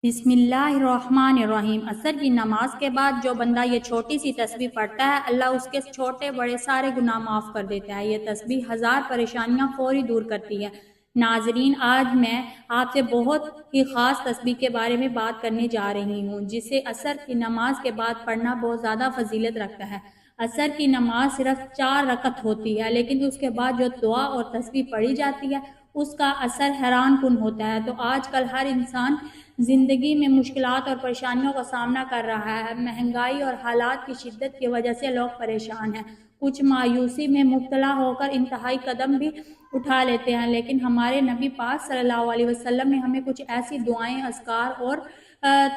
بسم اللہ الرحمن الرحیم۔ عصر کی نماز کے بعد جو بندہ یہ چھوٹی سی تسبیح پڑھتا ہے، اللہ اس کے چھوٹے بڑے سارے گناہ معاف کر دیتا ہے۔ یہ تسبیح 1000 پریشانیاں فوری دور کرتی ہے۔ ناظرین، آج میں آپ سے بہت ہی خاص تسبیح کے بارے میں بات کرنے جا رہی ہوں، جسے عصر کی نماز کے بعد پڑھنا بہت زیادہ فضیلت رکھتا ہے۔ عصر کی نماز صرف 4 رکعت ہوتی ہے، لیکن اس کے بعد جو دعا اور تسبیح پڑھی جاتی ہے اس کا اثر حیران کن ہوتا ہے۔ تو آج کل ہر انسان زندگی میں مشکلات اور پریشانیوں کا سامنا کر رہا ہے۔ مہنگائی اور حالات کی شدت کی وجہ سے لوگ پریشان ہیں، کچھ مایوسی میں مبتلا ہو کر انتہائی قدم بھی اٹھا لیتے ہیں، لیکن ہمارے نبی پاک صلی اللہ علیہ وسلم نے ہمیں کچھ ایسی دعائیں، اذکار اور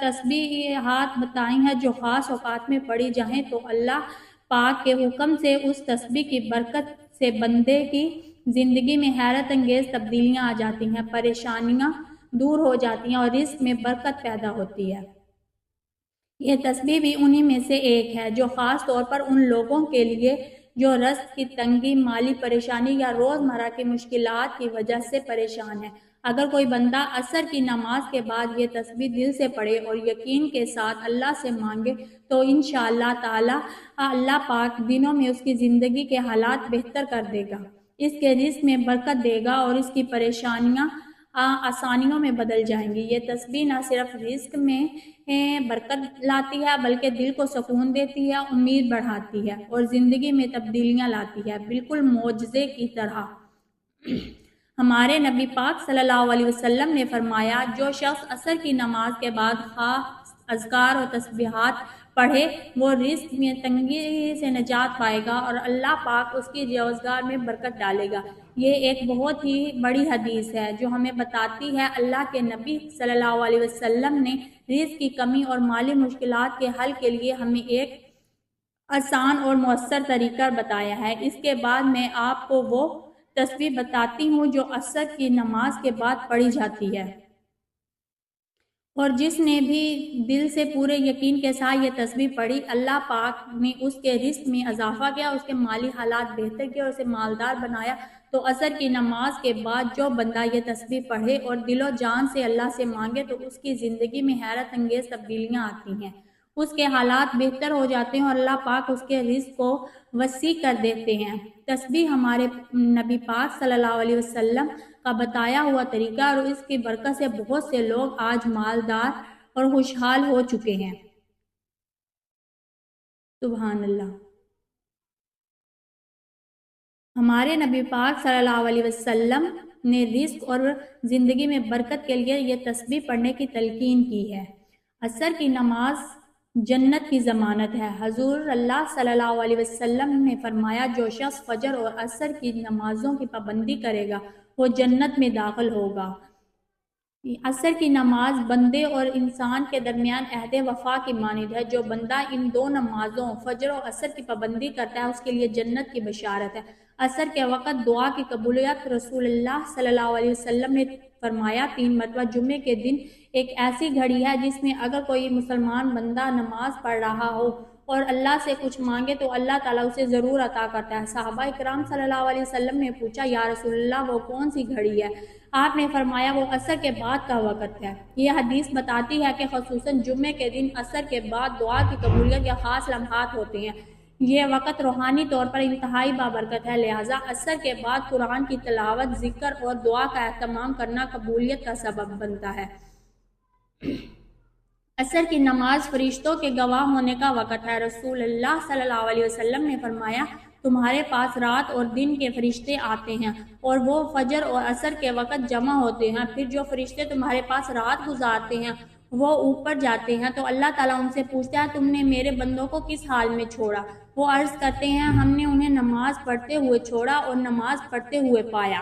تسبیحات بتائی ہیں جو خاص اوقات میں پڑھی جائیں تو اللہ پاک کے حکم سے اس تسبیح کی برکت سے بندے کی زندگی میں حیرت انگیز تبدیلیاں آ جاتی ہیں، پریشانیاں دور ہو جاتی ہیں اور رزق میں برکت پیدا ہوتی ہے۔ یہ تسبیح بھی انہی میں سے ایک ہے جو خاص طور پر ان لوگوں کے لیے جو رزق کی تنگی، مالی پریشانی یا روزمرہ کی مشکلات کی وجہ سے پریشان ہے۔ اگر کوئی بندہ عصر کی نماز کے بعد یہ تسبیح دل سے پڑھے اور یقین کے ساتھ اللہ سے مانگے تو انشاءاللہ تعالی اللہ پاک دنوں میں اس کی زندگی کے حالات بہتر کر دے گا، اس کے رزق میں برکت دے گا اور اس کی پریشانیاں آسانیوں میں بدل جائیں گی۔ یہ تسبیح نہ صرف رزق میں برکت لاتی ہے بلکہ دل کو سکون دیتی ہے، امید بڑھاتی ہے اور زندگی میں تبدیلیاں لاتی ہے، بالکل معجزے کی طرح۔ ہمارے نبی پاک صلی اللہ علیہ وسلم نے فرمایا، جو شخص عصر کی نماز کے بعد خاص اذکار اور تسبیحات پڑھے وہ رزق میں تنگی سے نجات پائے گا اور اللہ پاک اس کی روزگار میں برکت ڈالے گا۔ یہ ایک بہت ہی بڑی حدیث ہے جو ہمیں بتاتی ہے اللہ کے نبی صلی اللہ علیہ وسلم نے رزق کی کمی اور مالی مشکلات کے حل کے لیے ہمیں ایک آسان اور مؤثر طریقہ بتایا ہے۔ اس کے بعد میں آپ کو وہ تسبیح بتاتی ہوں جو عصر کی نماز کے بعد پڑھی جاتی ہے، اور جس نے بھی دل سے پورے یقین کے ساتھ یہ تسبیح پڑھی، اللہ پاک نے اس کے رزق میں اضافہ کیا، اس کے مالی حالات بہتر کیا اور اسے مالدار بنایا۔ تو عصر کی نماز کے بعد جو بندہ یہ تسبیح پڑھے اور دل و جان سے اللہ سے مانگے تو اس کی زندگی میں حیرت انگیز تبدیلیاں آتی ہیں، اس کے حالات بہتر ہو جاتے ہیں اور اللہ پاک اس کے رزق کو وسیع کر دیتے ہیں۔ تسبیح ہمارے نبی پاک صلی اللہ علیہ وسلم کا بتایا ہوا طریقہ اور اس کی برکت سے بہت سے لوگ آج مالدار اور خوشحال ہو چکے ہیں۔ سبحان اللہ۔ ہمارے نبی پاک صلی اللہ علیہ وسلم نے رزق اور زندگی میں برکت کے لیے یہ تسبیح پڑھنے کی تلقین کی ہے۔ عصر کی نماز جنت کی ضمانت ہے۔ حضور اللہ صلی اللہ علیہ وسلم نے فرمایا، جو شخص فجر اور عصر کی نمازوں کی پابندی کرے گا وہ جنت میں داخل ہوگا۔ عصر کی نماز بندے اور انسان کے درمیان عہد وفا کی مانند ہے۔ جو بندہ ان دو نمازوں فجر و عصر کی پابندی کرتا ہے اس کے لیے جنت کی بشارت ہے۔ عصر کے وقت دعا کی قبولیت، رسول اللہ صلی اللہ علیہ وسلم نے فرمایا، 3 مرتبہ جمعے کے دن ایک ایسی گھڑی ہے جس میں اگر کوئی مسلمان بندہ نماز پڑھ رہا ہو اور اللہ سے کچھ مانگے تو اللہ تعالیٰ اسے ضرور عطا کرتا ہے۔ صحابہ اکرام صلی اللہ علیہ وسلم نے پوچھا، یا رسول اللہ وہ کون سی گھڑی ہے؟ آپ نے فرمایا، وہ عصر کے بعد کا وقت ہے۔ یہ حدیث بتاتی ہے کہ خصوصاً جمعے کے دن عصر کے بعد دعا کی قبولیت یا خاص لمحات ہوتے ہیں۔ یہ وقت روحانی طور پر انتہائی بابرکت ہے، لہٰذا عصر کے بعد قرآن کی تلاوت، ذکر اور دعا کا اہتمام کرنا قبولیت کا سبب بنتا ہے۔ عصر کی نماز فرشتوں کے گواہ ہونے کا وقت ہے۔ رسول اللہ صلی اللہ علیہ وسلم نے فرمایا، تمہارے پاس رات اور دن کے فرشتے آتے ہیں اور وہ فجر اور عصر کے وقت جمع ہوتے ہیں، پھر جو فرشتے تمہارے پاس رات گزارتے ہیں وہ اوپر جاتے ہیں تو اللہ تعالیٰ ان سے پوچھتا ہے، تم نے میرے بندوں کو کس حال میں چھوڑا؟ وہ عرض کرتے ہیں، ہم نے انہیں نماز پڑھتے ہوئے چھوڑا اور نماز پڑھتے ہوئے پایا۔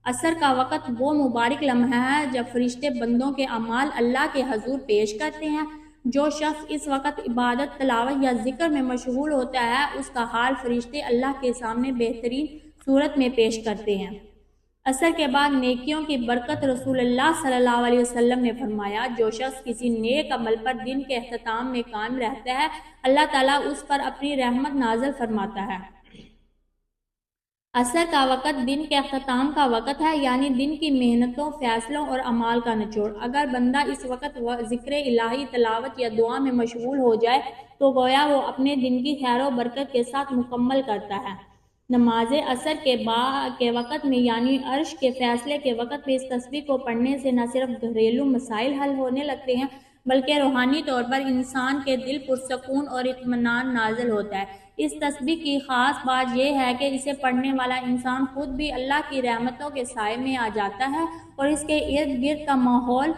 عصر کا وقت وہ مبارک لمحہ ہے جب فرشتے بندوں کے اعمال اللہ کے حضور پیش کرتے ہیں۔ جو شخص اس وقت عبادت، تلاوت یا ذکر میں مشغول ہوتا ہے اس کا حال فرشتے اللہ کے سامنے بہترین صورت میں پیش کرتے ہیں۔ عصر کے بعد نیکیوں کی برکت، رسول اللہ صلی اللہ علیہ وسلم نے فرمایا، جو شخص کسی نیک عمل پر دن کے اختتام میں قائم رہتا ہے اللہ تعالیٰ اس پر اپنی رحمت نازل فرماتا ہے۔ عصر کا وقت دن کے اختتام کا وقت ہے، یعنی دن کی محنتوں، فیصلوں اور اعمال کا نچوڑ۔ اگر بندہ اس وقت ذکر الہی، تلاوت یا دعا میں مشغول ہو جائے تو گویا وہ اپنے دن کی خیر و برکت کے ساتھ مکمل کرتا ہے۔ نماز عصر کے وقت میں یعنی عرش کے فیصلے کے وقت میں اس تسبیح کو پڑھنے سے نہ صرف گھریلو مسائل حل ہونے لگتے ہیں بلکہ روحانی طور پر انسان کے دل پرسکون اور اطمینان نازل ہوتا ہے۔ اس تسبیح کی خاص بات یہ ہے کہ اسے پڑھنے والا انسان خود بھی اللہ کی رحمتوں کے سائے میں آ جاتا ہے اور اس کے ارد گرد کا ماحول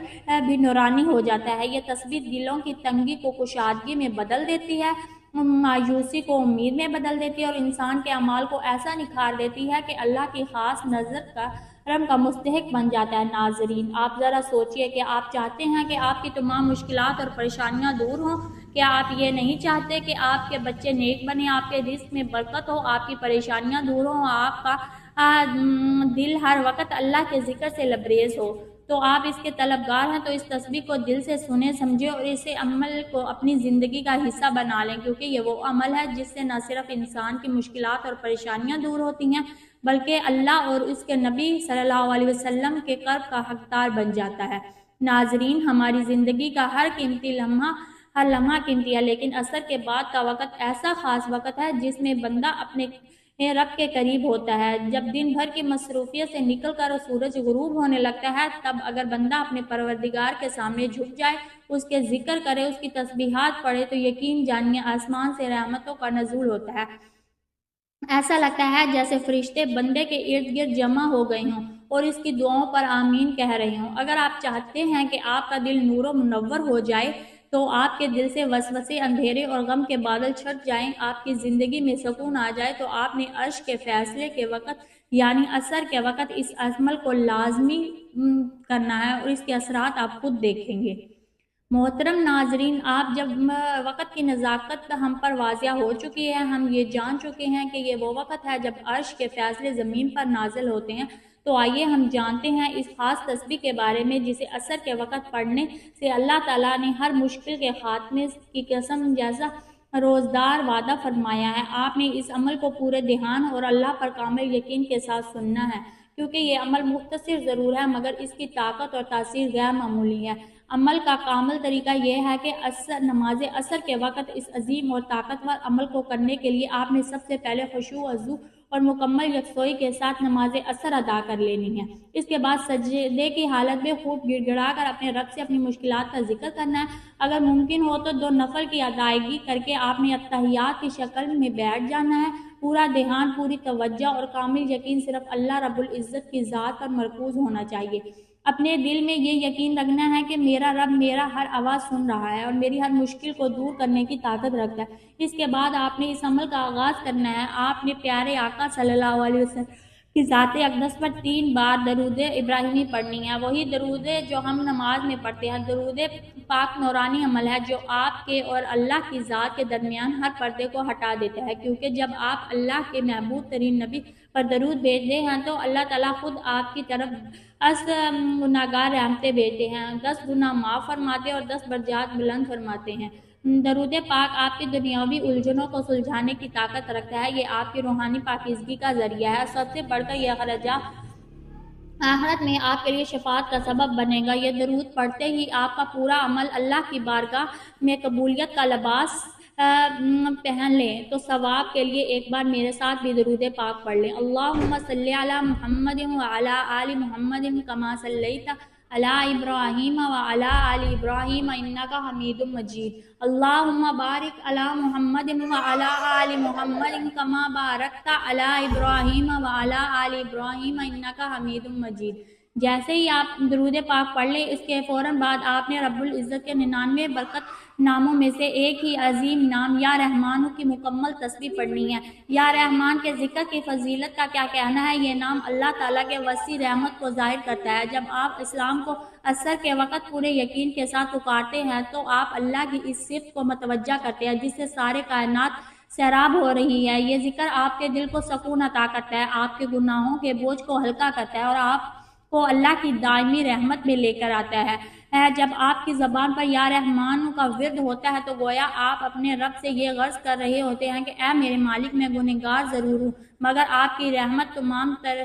بھی نورانی ہو جاتا ہے۔ یہ تسبیح دلوں کی تنگی کو کشادگی میں بدل دیتی ہے، مایوسی کو امید میں بدل دیتی ہے اور انسان کے اعمال کو ایسا نکھار دیتی ہے کہ اللہ کی خاص نظر کا کرم کا مستحق بن جاتا ہے۔ ناظرین، آپ ذرا سوچئے کہ آپ چاہتے ہیں کہ آپ کی تمام مشکلات اور پریشانیاں دور ہوں؟ کیا آپ یہ نہیں چاہتے کہ آپ کے بچے نیک بنیں، آپ کے رزق میں برکت ہو، آپ کی پریشانیاں دور ہوں، آپ کا دل ہر وقت اللہ کے ذکر سے لبریز ہو؟ تو آپ اس کے طلبگار ہیں تو اس تسبیح کو دل سے سنیں، سمجھیں اور اسے عمل کو اپنی زندگی کا حصہ بنا لیں، کیونکہ یہ وہ عمل ہے جس سے نہ صرف انسان کی مشکلات اور پریشانیاں دور ہوتی ہیں بلکہ اللہ اور اس کے نبی صلی اللہ علیہ وسلم کے قرب کا حقدار بن جاتا ہے۔ ناظرین، ہماری زندگی کا ہر لمحہ قیمتی ہے، لیکن عصر کے بعد کا وقت ایسا خاص وقت ہے جس میں بندہ اپنے رب کے قریب ہوتا ہے۔ جب دن بھر کی مصروفیت سے نکل کر سورج غروب ہونے لگتا ہے تب اگر بندہ اپنے پروردگار کے سامنے جھک جائے، اس کے ذکر کرے، اس کی تسبیحات پڑھے تو یقین جانیے آسمان سے رحمتوں کا نزول ہوتا ہے۔ ایسا لگتا ہے جیسے فرشتے بندے کے ارد گرد جمع ہو گئے ہوں اور اس کی دعاؤں پر آمین کہہ رہے ہوں۔ اگر آپ چاہتے ہیں کہ آپ کا دل نور و منور ہو جائے تو آپ کے دل سے وسوسے، اندھیرے اور غم کے بادل چھٹ جائیں، آپ کی زندگی میں سکون آ جائے تو آپ نے عرش کے فیصلے کے وقت یعنی عصر کے وقت اس عمل کو لازمی کرنا ہے اور اس کے اثرات آپ خود دیکھیں گے۔ محترم ناظرین، آپ جب وقت کی نزاکت ہم پر واضح ہو چکی ہے، ہم یہ جان چکے ہیں کہ یہ وہ وقت ہے جب عرش کے فیصلے زمین پر نازل ہوتے ہیں، تو آئیے ہم جانتے ہیں اس خاص تسبیح کے بارے میں جسے عصر کے وقت پڑھنے سے اللہ تعالیٰ نے ہر مشکل کے خاتمے کی قسم جیسا روزدار وعدہ فرمایا ہے۔ آپ نے اس عمل کو پورے دھیان اور اللہ پر کامل یقین کے ساتھ سننا ہے، کیونکہ یہ عمل مختصر ضرور ہے مگر اس کی طاقت اور تاثیر غیر معمولی ہے۔ عمل کا کامل طریقہ یہ ہے کہ نماز عصر کے وقت اس عظیم اور طاقتور عمل کو کرنے کے لیے آپ نے سب سے پہلے خشوع و خضوع اور مکمل یکسوئی کے ساتھ نماز عصر ادا کر لینی ہے۔ اس کے بعد سجدے کی حالت میں خوب گڑ گڑا کر اپنے رب سے اپنی مشکلات کا ذکر کرنا ہے۔ اگر ممکن ہو تو 2 نفل کی ادائیگی کر کے آپ نے اتحیات کی شکل میں بیٹھ جانا ہے۔ پورا دھیان، پوری توجہ اور کامل یقین صرف اللہ رب العزت کی ذات پر مرکوز ہونا چاہیے۔ اپنے دل میں یہ یقین رکھنا ہے کہ میرا رب میرا ہر آواز سن رہا ہے اور میری ہر مشکل کو دور کرنے کی طاقت رکھتا ہے۔ اس کے بعد آپ نے اس عمل کا آغاز کرنا ہے۔ آپ نے پیارے آقا صلی اللہ علیہ وسلم کی ذات اقدس پر 3 بار درود ابراہیمی پڑھنی ہے، وہی درود جو ہم نماز میں پڑھتے ہیں۔ درود پاک نورانی عمل ہے جو آپ کے اور اللہ کی ذات کے درمیان ہر پردے کو ہٹا دیتا ہے، کیونکہ جب آپ اللہ کے محبوب ترین نبی پر درود بھیجتے ہیں تو اللہ تعالیٰ خود آپ کی طرف 10 گناہگار رحمتیں بھیجتے ہیں، 10 گناہ معاف فرماتے اور 10 درجات بلند فرماتے ہیں۔ درود پاک آپ کی دنیاوی الجھنوں کو سلجھانے کی طاقت رکھتا ہے، یہ آپ کی روحانی پاکیزگی کا ذریعہ ہے۔ سب سے بڑھ کر یہ خرجہ آخرت میں آپ کے لیے شفاعت کا سبب بنے گا۔ یہ درود پڑھتے ہی آپ کا پورا عمل اللہ کی بارگاہ میں قبولیت کا لباس پہن لیں تو ثواب کے لیے ایک بار میرے ساتھ بھی درود پاک پڑھ لیں۔ اللہم صلی علی محمد وعلی آل محمد کما صلیت علی ابراہیم وعلی آل ابراہیم انک حمید مجید۔ اللہم بارک علی محمد وعلی آل محمد کما بارکت علی ابراہیم وعلی آل ابراہیم انک حمید مجید۔ جیسے ہی آپ درود پاک پڑھ لیں، اس کے فوراً بعد آپ نے رب العزت کے 99 برکت ناموں میں سے ایک ہی عظیم نام یا رحمان کی مکمل تسبیح پڑھنی ہے۔ یا رحمان کے ذکر کی فضیلت کا کیا کہنا ہے؟ یہ نام اللہ تعالیٰ کے وسیع رحمت کو ظاہر کرتا ہے۔ جب آپ اسلام کو عصر کے وقت پورے یقین کے ساتھ پکارتے ہیں تو آپ اللہ کی اس صفت کو متوجہ کرتے ہیں جس سے سارے کائنات سیراب ہو رہی ہے۔ یہ ذکر آپ کے دل کو سکون عطا کرتا ہے، آپ کے گناہوں کے بوجھ کو ہلکا کرتا ہے اور آپ کو اللہ کی دائمی رحمت میں لے کر آتا ہے۔ ہے۔ جب آپ کی زبان پر یا رحمانوں کا ورد ہوتا ہے تو گویا آپ اپنے رب سے یہ غرض کر رہے ہوتے ہیں کہ اے میرے مالک، میں گنہگار ضرور ہوں مگر آپ کی رحمت تمام تر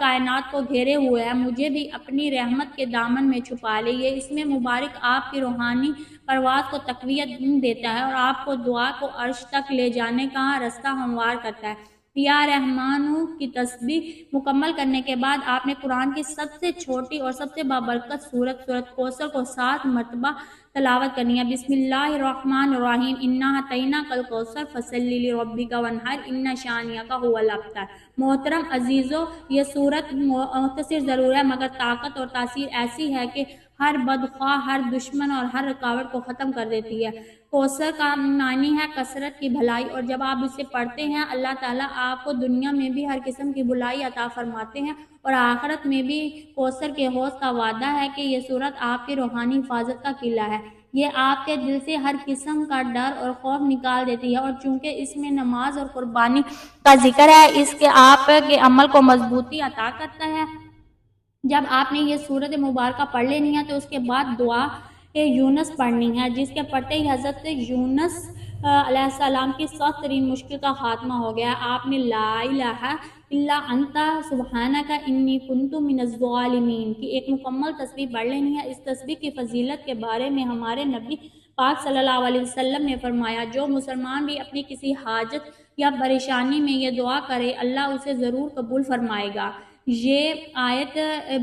کائنات کو گھیرے ہوئے ہے، مجھے بھی اپنی رحمت کے دامن میں چھپا لے۔ یہ اس میں مبارک آپ کی روحانی پرواز کو تقویت دیتا ہے اور آپ کو دعا کو عرش تک لے جانے کا رستہ ہموار کرتا ہے۔ یا رحمانوں کی تسبیح مکمل کرنے کے بعد آپ نے قرآن کی سب سے چھوٹی اور سب سے بابرکت سورت کوثر کو 7 مرتبہ تلاوت کرنی ہے۔ بسم اللہ الرحمن الرحیم، انا اعطیناک الکوثر فصلی لربک وانحر ان شانئک ھو الابتر۔ محترم عزیزو، یہ سورت مختصر ضرور ہے مگر طاقت اور تاثیر ایسی ہے کہ ہر بدخواہ، ہر دشمن اور ہر رکاوٹ کو ختم کر دیتی ہے۔ کوثر کا معنی ہے کثرت کی بھلائی، اور جب آپ اسے پڑھتے ہیں اللہ تعالیٰ آپ کو دنیا میں بھی ہر قسم کی بھلائی عطا فرماتے ہیں اور آخرت میں بھی کوثر کے حوض کا وعدہ ہے کہ یہ سورت آپ کی روحانی حفاظت کا قلعہ ہے۔ یہ آپ کے دل سے ہر قسم کا ڈر اور خوف نکال دیتی ہے، اور چونکہ اس میں نماز اور قربانی کا ذکر ہے اس کے آپ کے عمل کو مضبوطی عطا کرتا ہے۔ جب آپ نے یہ سورت مبارکہ پڑھ لینی ہے تو اس کے بعد دعا یونس پڑھنی ہے، جس کے پڑھتے ہی حضرت یونس علیہ السلام کی سخت ترین مشکل کا خاتمہ ہو گیا۔ آپ نے لا الہ الا انت سبحانک انی کنت من الظالمین کی ایک مکمل تسبیح پڑھ لینی ہے۔ اس تسبیح کی فضیلت کے بارے میں ہمارے نبی پاک صلی اللہ علیہ وسلم نے فرمایا، جو مسلمان بھی اپنی کسی حاجت یا پریشانی میں یہ دعا کرے اللہ اسے ضرور قبول فرمائے گا۔ یہ آیت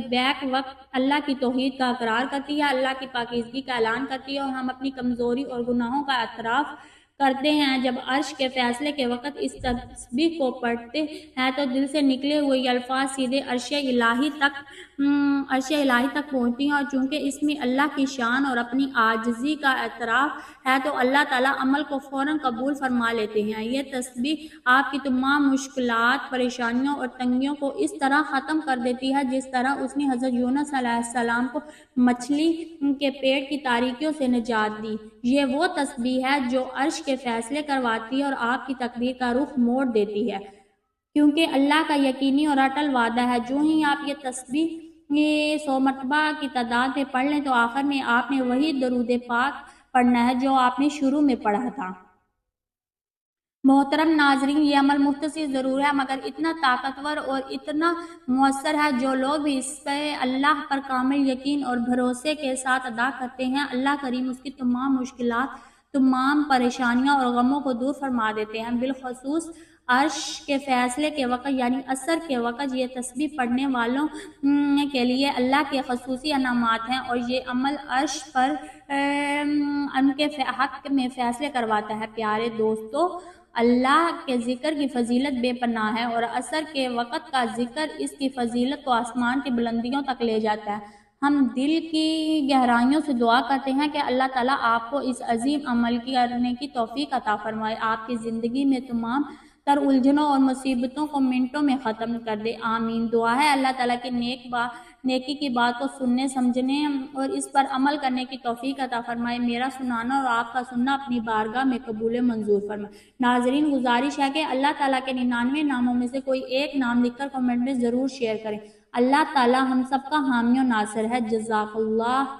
بیک وقت اللہ کی توحید کا اقرار کرتی ہے، اللہ کی پاکیزگی کا اعلان کرتی ہے اور ہم اپنی کمزوری اور گناہوں کا اعتراف کرتے ہیں۔ جب عرش کے فیصلے کے وقت اس تسبیح کو پڑھتے ہیں تو دل سے نکلے ہوئے یہ الفاظ سیدھے عرش الہی تک پہنچتی ہیں، اور چونکہ اس میں اللہ کی شان اور اپنی عاجزی کا اعتراف ہے تو اللہ تعالیٰ عمل کو فوراً قبول فرما لیتے ہیں۔ یہ تسبیح آپ کی تمام مشکلات، پریشانیوں اور تنگیوں کو اس طرح ختم کر دیتی ہے جس طرح اس نے حضرت یونس علیہ السلام کو مچھلی کے پیٹ کی تاریکیوں سے نجات دی۔ یہ وہ تسبیح ہے جو عرش کے فیصلے کرواتی ہے اور آپ کی تقدیر کا رخ موڑ دیتی ہے، کیونکہ اللہ کا یقینی اور اٹل وعدہ ہے جو ہی آپ یہ تسبیح 100 مرتبہ کی تعداد میں پڑھ لیں تو آخر میں آپ نے وہی درود پاک پڑھنا ہے جو آپ نے شروع میں پڑھا تھا۔ محترم ناظرین، یہ عمل مختصر ضرور ہے مگر اتنا طاقتور اور اتنا مؤثر ہے۔ جو لوگ بھی اس پہ اللہ پر کامل یقین اور بھروسے کے ساتھ ادا کرتے ہیں اللہ کریم اس کی تمام مشکلات، تمام پریشانیاں اور غموں کو دور فرما دیتے ہیں۔ بالخصوص عرش کے فیصلے کے وقت یعنی عصر کے وقت یہ تسبیح پڑھنے والوں کے لیے اللہ کے خصوصی انعامات ہیں اور یہ عمل عرش پر ان کے حق میں فیصلے کرواتا ہے۔ پیارے دوستو، اللہ کے ذکر کی فضیلت بے پناہ ہے اور عصر کے وقت کا ذکر اس کی فضیلت کو آسمان کی بلندیوں تک لے جاتا ہے۔ ہم دل کی گہرائیوں سے دعا کرتے ہیں کہ اللہ تعالیٰ آپ کو اس عظیم عمل کرنے کی توفیق عطا فرمائے، آپ کی زندگی میں تمام تر الجھنوں اور مصیبتوں کو منٹوں میں ختم کر دے، آمین۔ دعا ہے اللہ تعالیٰ کی نیکی کی بات کو سننے، سمجھنے اور اس پر عمل کرنے کی توفیق عطا فرمائے، میرا سنانا اور آپ کا سننا اپنی بارگاہ میں قبول منظور فرمائے۔ ناظرین، گزارش ہے کہ اللہ تعالیٰ کے 99 ناموں میں سے کوئی ایک نام لکھ کر کمنٹ میں ضرور شیئر کریں۔ اللہ تعالیٰ ہم سب کا حامی و ناصر ہے۔ جزاک اللہ